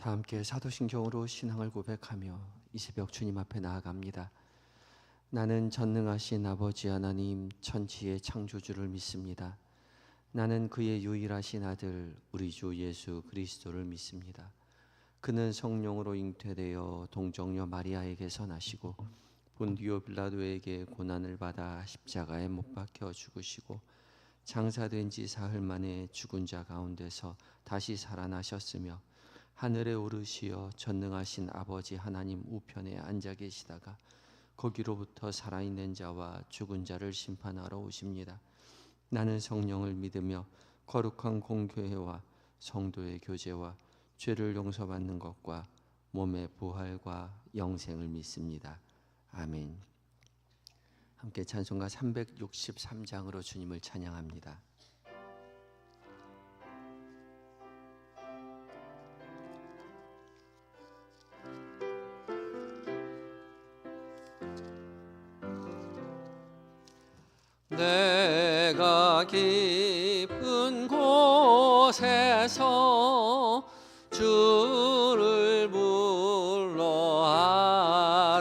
다 함께 사도신경으로 신앙을 고백하며 이 새벽 주님 앞에 나아갑니다. 나는 전능하신 아버지 하나님 천지의 창조주를 믿습니다. 나는 그의 유일하신 아들 우리 주 예수 그리스도를 믿습니다. 그는 성령으로 잉태되어 동정녀 마리아에게서 나시고 본디오 빌라도에게 고난을 받아 십자가에 못 박혀 죽으시고 장사된 지 사흘 만에 죽은 자 가운데서 다시 살아나셨으며 하늘에 오르시어 전능하신 아버지 하나님 우편에 앉아 계시다가 거기로부터 살아있는 자와 죽은 자를 심판하러 오십니다. 나는 성령을 믿으며 거룩한 공교회와 성도의 교제와 죄를 용서받는 것과 몸의 부활과 영생을 믿습니다. 아멘. 함께 찬송가 363장으로 주님을 찬양합니다. 내가 깊은 곳에서 주를 불러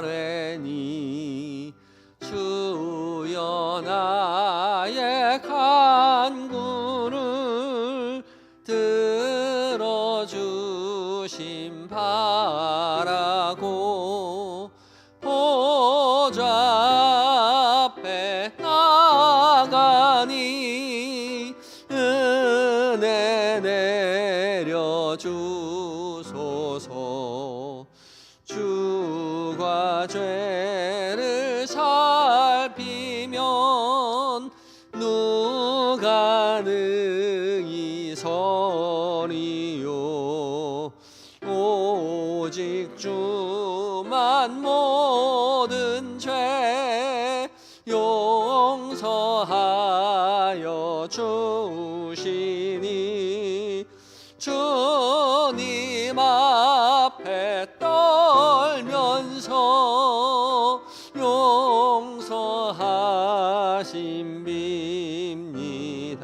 아뢰니 주여 나의 간구를 들어주심 바라고 보좌 앞에 나가니 은혜 내려주소서. 주가 죄를 살피면 누가 능히 서리요. 오직 주만 모든 죄 용서하여 주시니 주님 앞에 떨면서 용서하심 빕니다.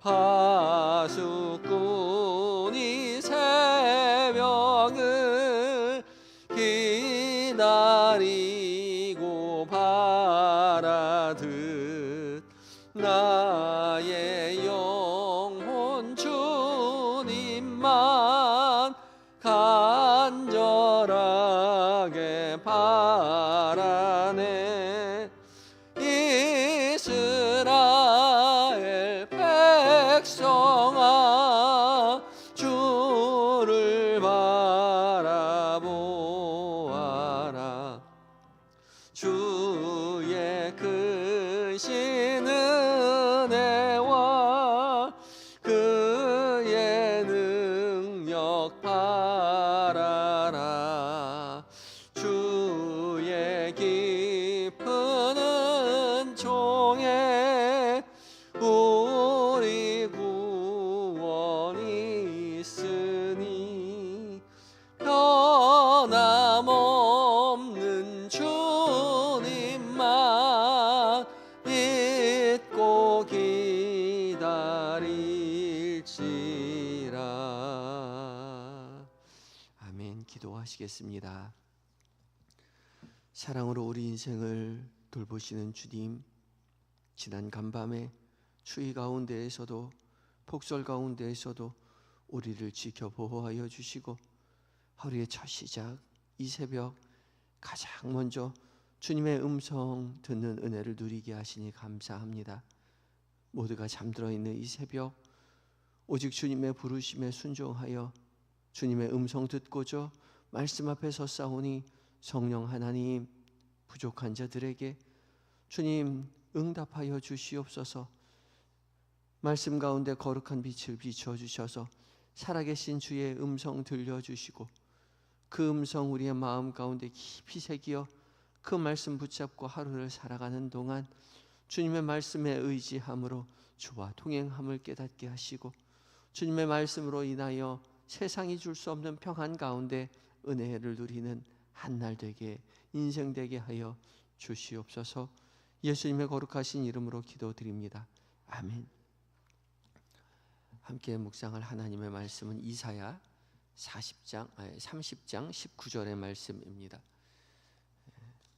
파수꾼이 새벽을 기다리고 바라듯 나의 영혼 주님만 간절하게 바라네. 이스라엘 백성아 주를 바라보아라. 주의 크신 은혜와 그의 능력 바라라. 주의 깊은 은총에 우리 구원이 있으니 변함없는 주님만 믿고 기다릴지라. 아멘. 기도하시겠습니다. 사랑으로 우리 인생을 돌보시는 주님, 지난 간밤에 추위 가운데에서도 폭설 가운데에서도 우리를 지켜 보호하여 주시고 하루의 첫 시작 이 새벽 가장 먼저 주님의 음성 듣는 은혜를 누리게 하시니 감사합니다. 모두가 잠들어 있는 이 새벽 오직 주님의 부르심에 순종하여 주님의 음성 듣고자 말씀 앞에 섰사오니 성령 하나님, 부족한 자들에게 주님 응답하여 주시옵소서. 말씀 가운데 거룩한 빛을 비춰주셔서 살아계신 주의 음성 들려주시고 그 음성 우리의 마음 가운데 깊이 새기어 그 말씀 붙잡고 하루를 살아가는 동안 주님의 말씀에 의지함으로 주와 동행함을 깨닫게 하시고 주님의 말씀으로 인하여 세상이 줄 수 없는 평안 가운데 은혜를 누리는 한날 되게 인생 되게 하여 주시옵소서. 예수님의 거룩하신 이름으로 기도드립니다. 아멘. 함께 묵상할 하나님의 말씀은 이사야 30장 19절의 말씀입니다.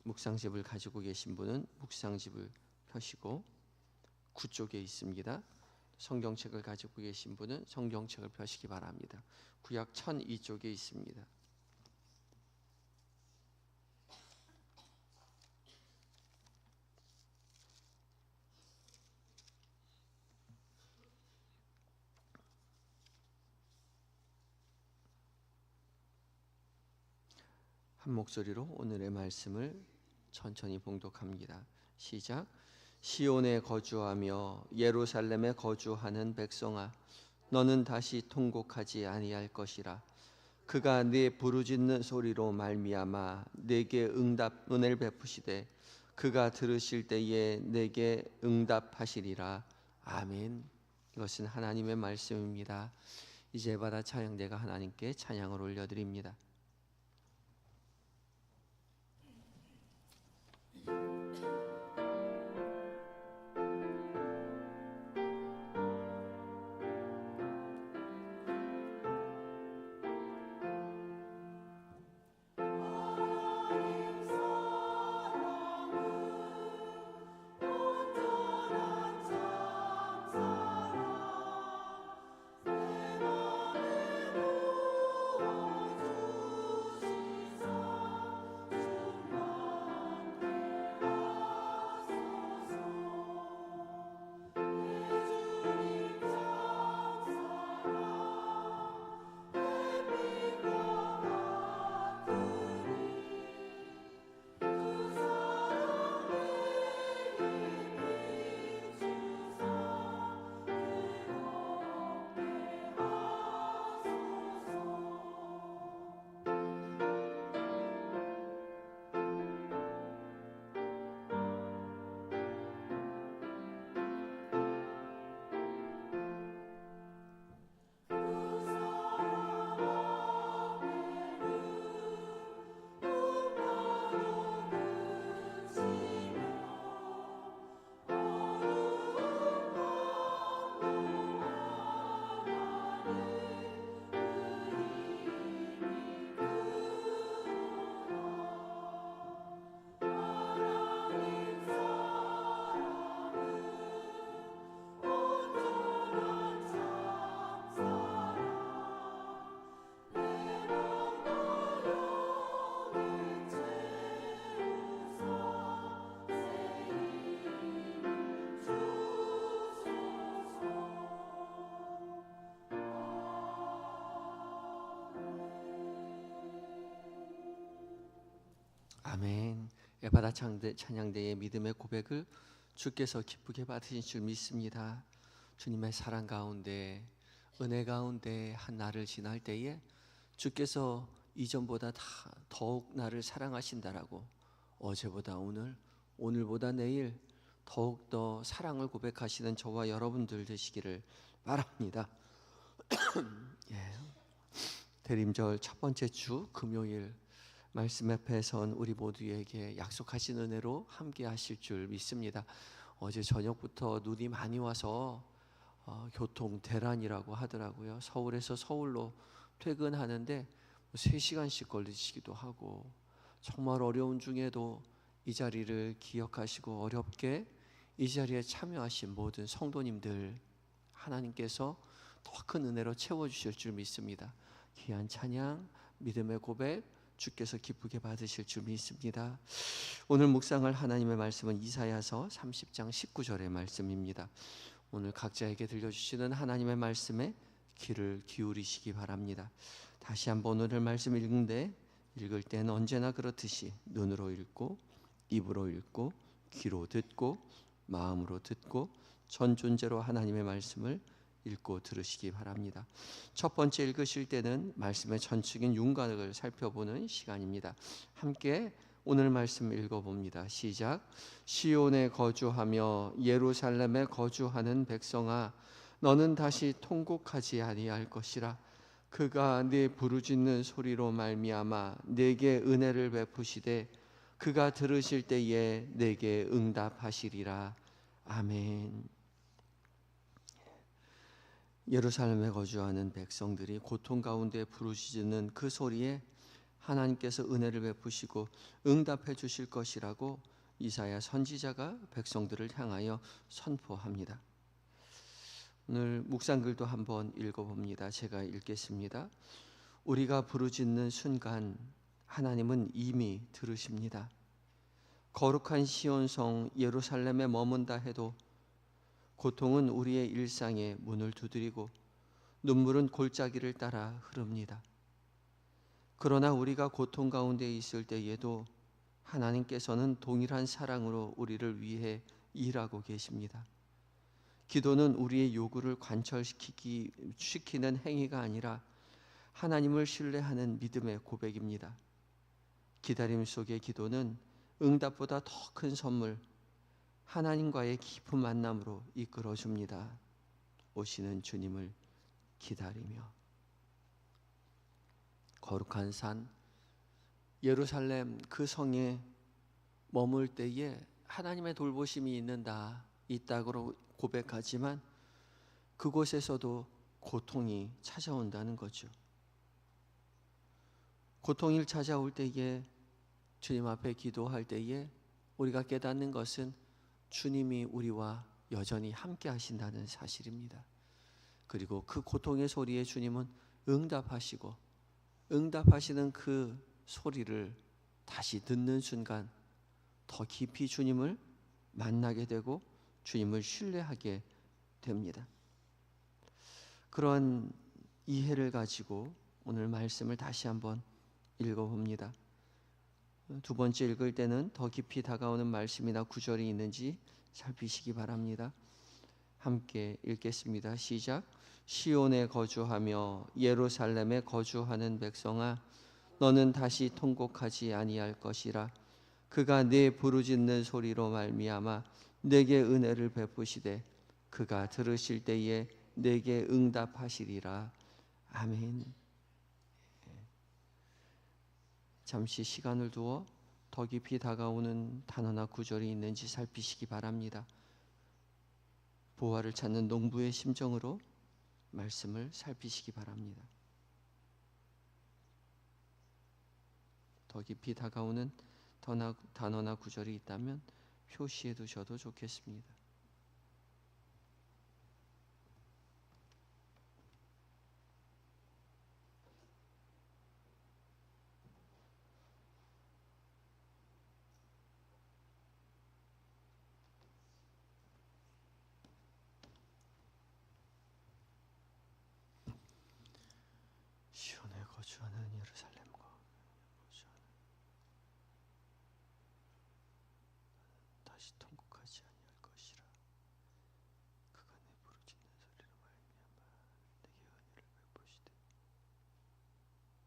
묵상집을 가지고 계신 분은 묵상집을 펴시고 9쪽에 있습니다. 성경책을 가지고 계신 분은 성경책을 펴시기 바랍니다. 구약 1002쪽에 있습니다. 한 목소리로 오늘의 말씀을 천천히 봉독합니다. 시작. 시온에 거주하며 예루살렘에 거주하는 백성아, 너는 다시 통곡하지 아니할 것이라. 그가 네 부르짖는 소리로 말미암아 내게 은혜를 베푸시되 그가 들으실 때에 내게 응답하시리라. 아멘. 이것은 하나님의 말씀입니다. 이제 받아 찬양대가 하나님께 찬양을 올려드립니다. 아멘. 에바다 찬양대의 믿음의 고백을 주께서 기쁘게 받으신 줄 믿습니다. 주님의 사랑 가운데, 은혜 가운데 한 날을 지날 때에 주께서 이전보다 더욱 나를 사랑하신다라고, 어제보다 오늘, 오늘보다 내일 더욱 더 사랑을 고백하시는 저와 여러분들 되시기를 바랍니다. 예. 대림절 첫 번째 주 금요일 말씀 앞에 선 우리 모두에게 약속하신 은혜로 함께 하실 줄 믿습니다. 어제 저녁부터 눈이 많이 와서 교통 대란이라고 하더라고요. 서울에서 서울로 퇴근하는데 3시간씩 걸리시기도 하고, 정말 어려운 중에도 이 자리를 기억하시고 어렵게 이 자리에 참여하신 모든 성도님들, 하나님께서 더 큰 은혜로 채워주실 줄 믿습니다. 귀한 찬양, 믿음의 고백 주께서 기쁘게 받으실 줄 믿습니다. 오늘 묵상할 하나님의 말씀은 이사야서 30장 19절의 말씀입니다. 오늘 각자에게 들려주시는 하나님의 말씀에 귀를 기울이시기 바랍니다. 다시 한번 오늘 말씀 읽을 때는 언제나 그렇듯이 눈으로 읽고 입으로 읽고 귀로 듣고 마음으로 듣고 전 존재로 하나님의 말씀을 읽고 들으시기 바랍니다. 첫 번째 읽으실 때는 말씀의 전축인 윤곽을 살펴보는 시간입니다. 함께 오늘 말씀 읽어봅니다. 시작. 시온에 거주하며 예루살렘에 거주하는 백성아, 너는 다시 통곡하지 아니할 것이라. 그가 네 부르짖는 소리로 말미암아 내게 은혜를 베푸시되 그가 들으실 때에 내게 응답하시리라. 아멘. 예루살렘에 거주하는 백성들이 고통 가운데 부르짖는 그 소리에 하나님께서 은혜를 베푸시고 응답해 주실 것이라고 이사야 선지자가 백성들을 향하여 선포합니다. 오늘 묵상글도 한번 읽어봅니다. 제가 읽겠습니다. 우리가 부르짖는 순간 하나님은 이미 들으십니다. 거룩한 시온성 예루살렘에 머문다 해도 고통은 우리의 일상에 문을 두드리고 눈물은 골짜기를 따라 흐릅니다. 그러나 우리가 고통 가운데 있을 때에도 하나님께서는 동일한 사랑으로 우리를 위해 일하고 계십니다. 기도는 우리의 요구를 관철시키는 행위가 아니라 하나님을 신뢰하는 믿음의 고백입니다. 기다림 속의 기도는 응답보다 더 큰 선물, 하나님과의 깊은 만남으로 이끌어줍니다. 오시는 주님을 기다리며. 거룩한 산 예루살렘 그 성에 머물 때에 하나님의 돌보심이 있다고 고백하지만 그곳에서도 고통이 찾아온다는 거죠. 고통이 찾아올 때에 주님 앞에 기도할 때에 우리가 깨닫는 것은 주님이 우리와 여전히 함께 하신다는 사실입니다. 그리고 그 고통의 소리에 주님은 응답하시는 그 소리를 다시 듣는 순간 더 깊이 주님을 만나게 되고 주님을 신뢰하게 됩니다. 그런 이해를 가지고 오늘 말씀을 다시 한번 읽어봅니다. 두 번째 읽을 때는 더 깊이 다가오는 말씀이나 구절이 있는지 살피시기 바랍니다. 함께 읽겠습니다. 시작. 시온에 거주하며 예루살렘에 거주하는 백성아, 너는 다시 통곡하지 아니할 것이라. 그가 네 부르짖는 소리로 말미암아 내게 은혜를 베푸시되 그가 들으실 때에 내게 응답하시리라. 아멘. 잠시 시간을 두어 더 깊이 다가오는 단어나 구절이 있는지 살피시기 바랍니다. 보화를 찾는 농부의 심정으로 말씀을 살피시기 바랍니다. 더 깊이 다가오는 단어나 구절이 있다면 표시해 두셔도 좋겠습니다. 시온에 거주하는 예루살렘과 거주하는 다시 통곡하지 아니할 것이라. 그가 내 부르짖는 소리로 말미암아 내게 은혜를 베푸시되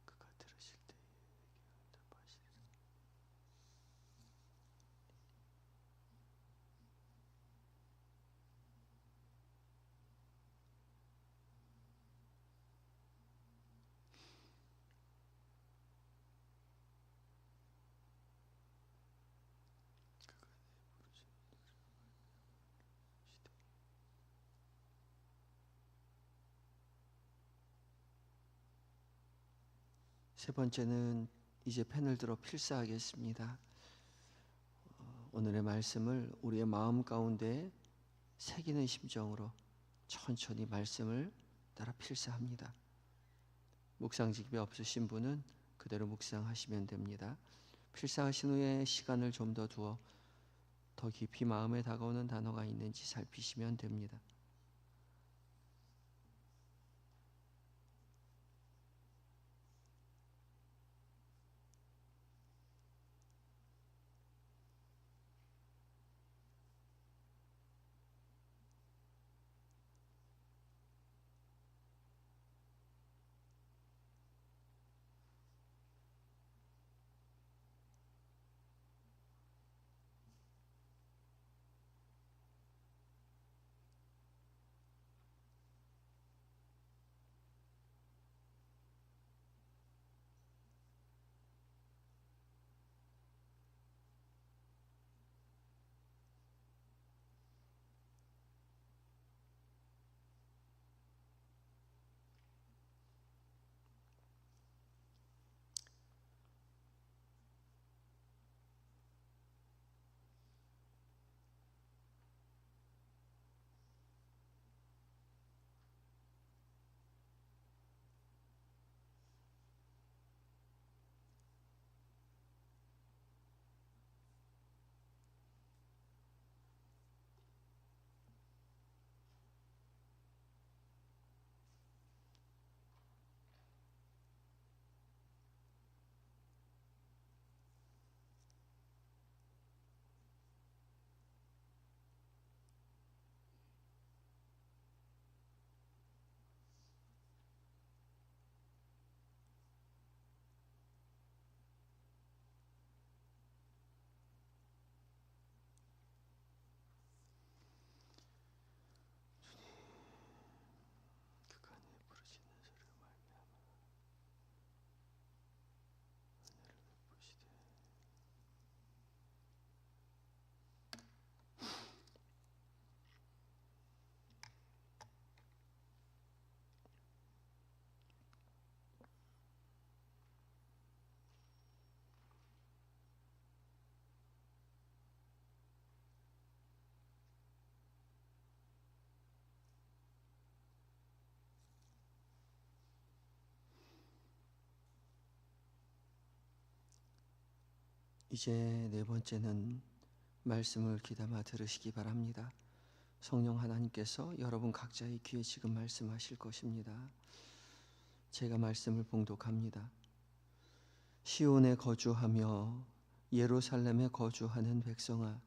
그가 들으실 때에 내게 응답하시리라. 세 번째는 이제 펜을 들어 필사하겠습니다. 오늘의 말씀을 우리의 마음 가운데 새기는 심정으로 천천히 말씀을 따라 필사합니다. 묵상집이 없으신 분은 그대로 묵상하시면 됩니다. 필사하신 후에 시간을 좀 더 두어 더 깊이 마음에 다가오는 단어가 있는지 살피시면 됩니다. 이제 네 번째는 말씀을 귀담아 들으시기 바랍니다. 성령 하나님께서 여러분 각자의 귀에 지금 말씀하실 것입니다. 제가 말씀을 봉독합니다. 시온에 거주하며 예루살렘에 거주하는 백성아,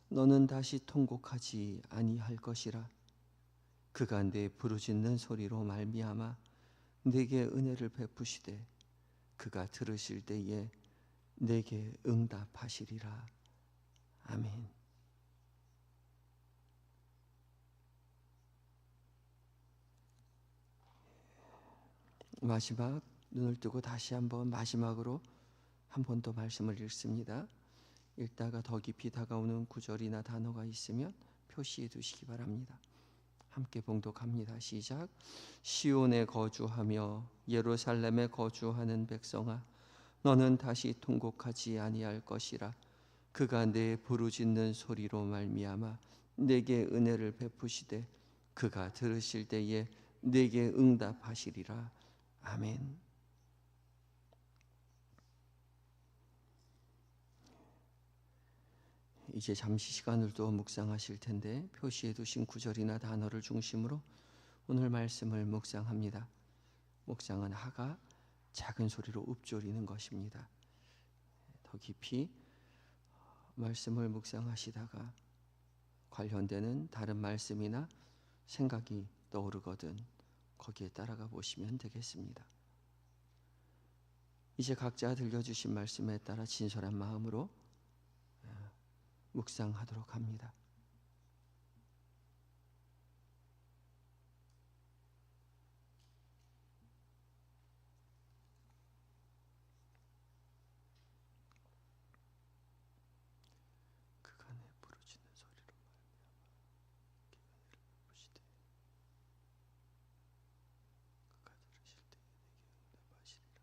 너는 다시 통곡하지 아니할 것이라. 그가 내 부르짖는 소리로 말미암아 내게 은혜를 베푸시되 그가 들으실 때에 내게 응답하시리라. 아멘. 마지막 눈을 뜨고 다시 한번 마지막으로 한 번 더 말씀을 읽습니다. 읽다가 더 깊이 다가오는 구절이나 단어가 있으면 표시해 두시기 바랍니다. 함께 봉독합니다. 시작. 시온에 거주하며 예루살렘에 거주하는 백성아, 너는 다시 통곡하지 아니할 것이라. 그가 내 부르짖는 소리로 말미암아 내게 은혜를 베푸시되 그가 들으실 때에 내게 응답하시리라. 아멘. 이제 잠시 시간을 두어 묵상하실 텐데 표시해 두신 구절이나 단어를 중심으로 오늘 말씀을 묵상합니다. 묵상은 하가 작은 소리로 읊조리는 것입니다. 더 깊이 말씀을 묵상하시다가 관련되는 다른 말씀이나 생각이 떠오르거든 거기에 따라가 보시면 되겠습니다. 이제 각자 들려주신 말씀에 따라 진솔한 마음으로 묵상하도록 합니다. 그가 내 부르짖는 소리로 말미암아 내게 은혜를 베푸시되 그가 들으실 때에 내게 응답하시리라.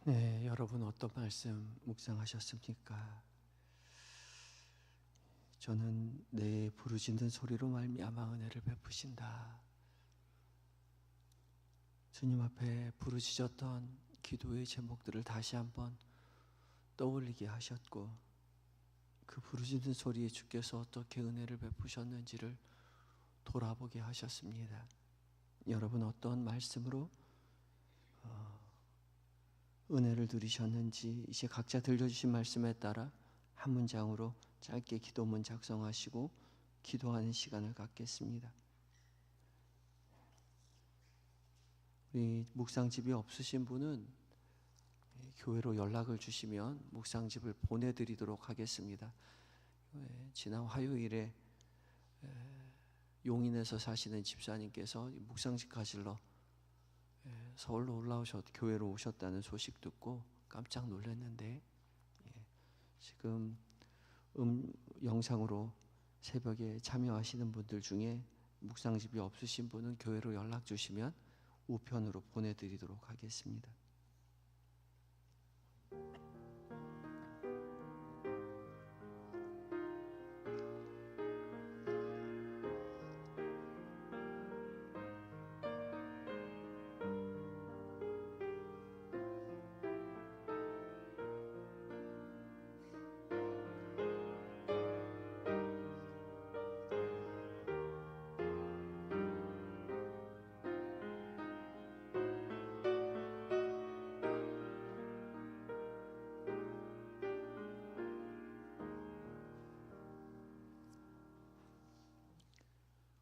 네, 여러분 어떤 말씀 묵상하셨습니까? 저는 내 부르짖는 소리로 말미암아 은혜를 베푸신다. 주님 앞에 부르짖었던 기도의 제목들을 다시 한번 떠올리게 하셨고, 그 부르짖는 소리에 주께서 어떻게 은혜를 베푸셨는지를 돌아보게 하셨습니다. 여러분 어떤 말씀으로 은혜를 누리셨는지 이제 각자 들려주신 말씀에 따라 한 문장으로 짧게 기도문 작성하시고 기도하는 시간을 갖겠습니다. 우리 묵상집이 없으신 분은 교회로 연락을 주시면 묵상집을 보내드리도록 하겠습니다. 지난 화요일에 용인에서 사시는 집사님께서 묵상집 가실러 서울로 교회로 오셨다는 소식 듣고 깜짝 놀랐는데, 지금 영상으로 새벽에 참여하시는 분들 중에 묵상집이 없으신 분은 교회로 연락 주시면 우편으로 보내드리도록 하겠습니다.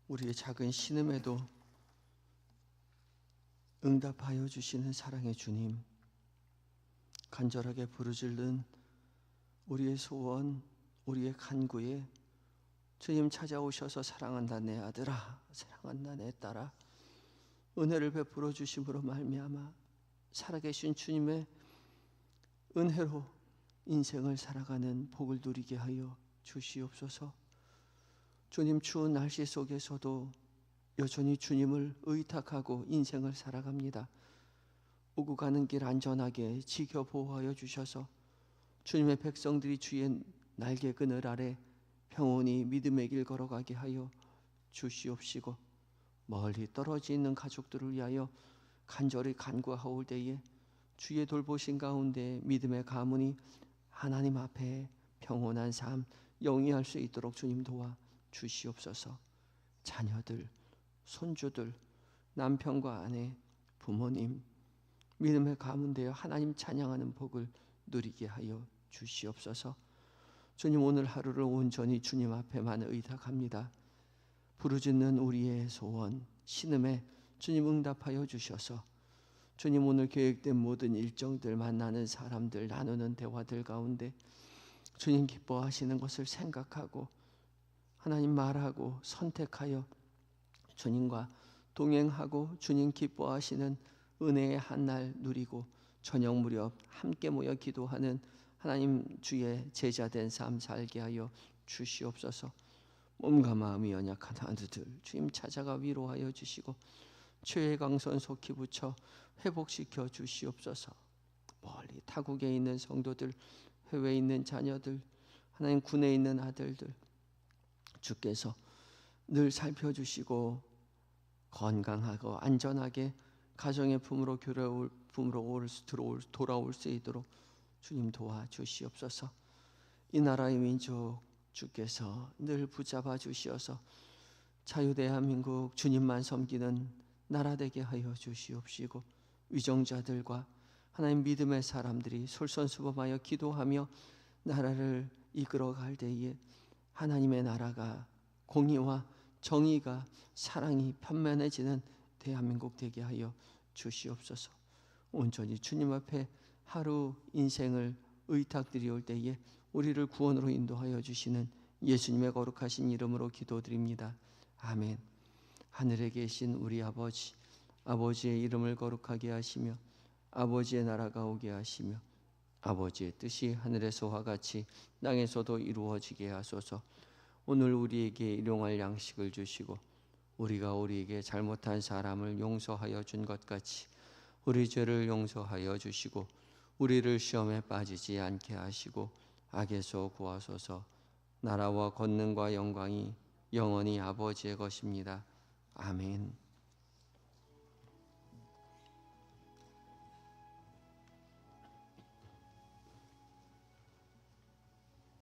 우리의 작은 신음에도 응답하여 주시는 사랑의 주님, 간절하게 부르짖는 우리의 소원, 우리의 간구에 주님 찾아오셔서 사랑한다 내 아들아, 사랑한다 내 딸아, 은혜를 베풀어 주심으로 말미암아 살아계신 주님의 은혜로 인생을 살아가는 복을 누리게 하여 주시옵소서. 주님, 추운 날씨 속에서도 여전히 주님을 의탁하고 인생을 살아갑니다. 오고 가는 길 안전하게 지켜 보호하여 주셔서 주님의 백성들이 주의 날개 그늘 아래 평온히 믿음의 길 걸어가게 하여 주시옵시고, 멀리 떨어져 있는 가족들을 위하여 간절히 간구하올 때에 주의 돌보신 가운데 믿음의 가문이 하나님 앞에 평온한 삶 영위할 수 있도록 주님 도와 주시옵소서. 자녀들, 손주들, 남편과 아내, 부모님 믿음의 가문 되어 하나님 찬양하는 복을 누리게 하여 주시옵소서. 주님, 오늘 하루를 온전히 주님 앞에만 의탁합니다. 부르짖는 우리의 소원, 신음에 주님 응답하여 주셔서 주님, 오늘 계획된 모든 일정들, 만나는 사람들, 나누는 대화들 가운데 주님 기뻐하시는 것을 생각하고 하나님 말하고 선택하여 주님과 동행하고 주님 기뻐하시는 은혜의 한날 누리고 저녁 무렵 함께 모여 기도하는 하나님 주의 제자된 삶 살게 하여 주시옵소서. 몸과 마음이 연약한 아들들 주님 찾아가 위로하여 주시고 죄의 강선 속히 붙여 회복시켜 주시옵소서. 멀리 타국에 있는 성도들, 해외에 있는 자녀들, 하나님 군에 있는 아들들 주께서 늘 살펴주시고 건강하고 안전하게 가정의 품으로 돌아올 수 있도록 주님 도와주시옵소서. 이 나라의 민족 주께서 늘 붙잡아 주시어서 자유대한민국 주님만 섬기는 나라 되게 하여 주시옵시고, 위정자들과 하나님 믿음의 사람들이 솔선수범하여 기도하며 나라를 이끌어갈 때에 하나님의 나라가 공의와 정의가 사랑이 편면해지는 대한민국 되게 하여 주시옵소서. 온전히 주님 앞에 하루 인생을 의탁드리올 때에 우리를 구원으로 인도하여 주시는 예수님의 거룩하신 이름으로 기도드립니다. 아멘. 하늘에 계신 우리 아버지, 아버지의 이름을 거룩하게 하시며 아버지의 나라가 오게 하시며 아버지의 뜻이 하늘에서와 같이 땅에서도 이루어지게 하소서. 오늘 우리에게 일용할 양식을 주시고 우리가 우리에게 잘못한 사람을 용서하여 준 것 같이 우리 죄를 용서하여 주시고 우리를 시험에 빠지지 않게 하시고 악에서 구하소서. 나라와 권능과 영광이 영원히 아버지의 것입니다. 아멘.